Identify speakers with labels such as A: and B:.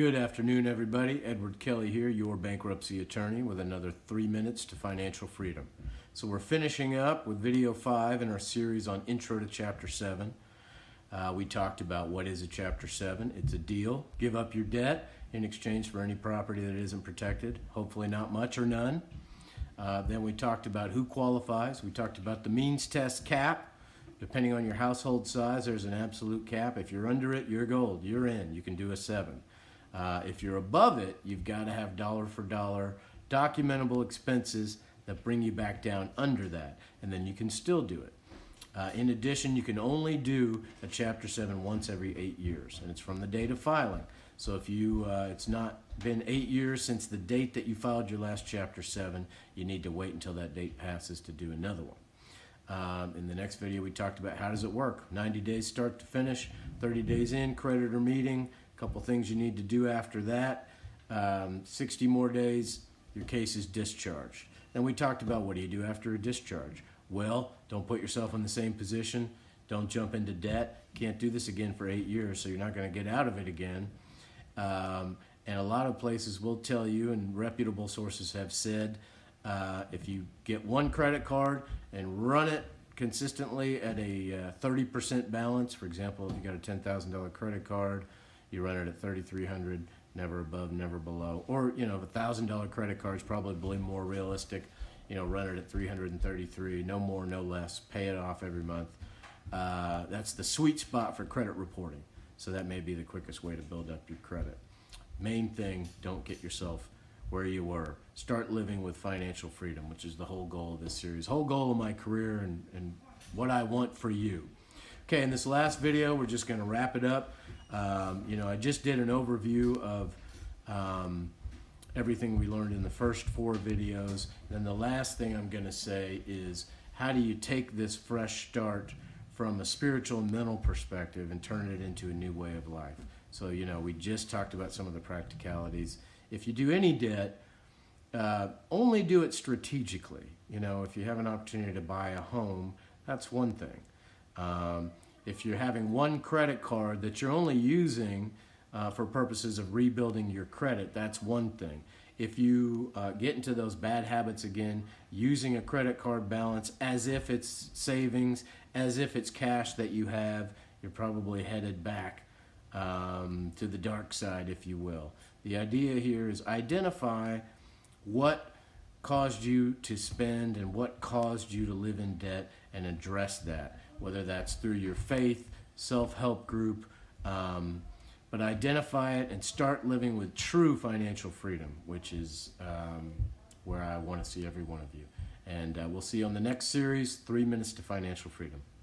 A: Good afternoon, everybody. Edward Kelly here, your bankruptcy attorney, with another 3 minutes to financial freedom. So we're finishing up with video 5 in our series on Intro to Chapter 7. We talked about what is a Chapter 7. It's a deal. Give up your debt in exchange for any property that isn't protected, hopefully not much or none. Then we talked about who qualifies. We talked about the means test cap. Depending on your household size, there's an absolute cap. If you're under it, you're gold. You're in. You can do a 7. If you're above it, you've got to have dollar for dollar documentable expenses that bring you back down under that, and then you can still do it. In addition, you can only do a Chapter 7 once every 8 years, and it's from the date of filing. So if it's not been 8 years since the date that you filed your last Chapter 7, you need to wait until that date passes to do another one. In the next video, we talked about how does it work. 90 days start to finish, 30 days in, creditor meeting, a couple things you need to do after that. 60 more days, your case is discharged. Then we talked about what do you do after a discharge. Well, don't put yourself in the same position. Don't jump into debt. Can't do this again for 8 years, so you're not going to get out of it again. And a lot of places will tell you, and reputable sources have said, if you get one credit card and run it consistently at a 30% balance, for example, if you got a $10,000 credit card, you run it at $3,300, never above, never below. Or, a $1,000 credit card is probably more realistic. Run it at $333, no more, no less. Pay it off every month. That's the sweet spot for credit reporting. So that may be the quickest way to build up your credit. Main thing, don't get yourself where you were. Start living with financial freedom, which is the whole goal of this series, whole goal of my career and what I want for you. Okay, in this last video, we're just going to wrap it up. I just did an overview of everything we learned in the first 4 videos. Then the last thing I'm going to say is how do you take this fresh start from a spiritual and mental perspective and turn it into a new way of life. So, we just talked about some of the practicalities. If you do any debt, only do it strategically. If you have an opportunity to buy a home, that's one thing. If you're having one credit card that you're only using for purposes of rebuilding your credit, that's one thing. If you get into those bad habits again, using a credit card balance as if it's savings, as if it's cash that you have, you're probably headed back to the dark side, if you will. The idea here is identify what caused you to spend and what caused you to live in debt and address that, whether that's through your faith, self-help group, but identify it and start living with true financial freedom, which is where I want to see every one of you. And we'll see you on the next series, 3 Minutes to Financial Freedom.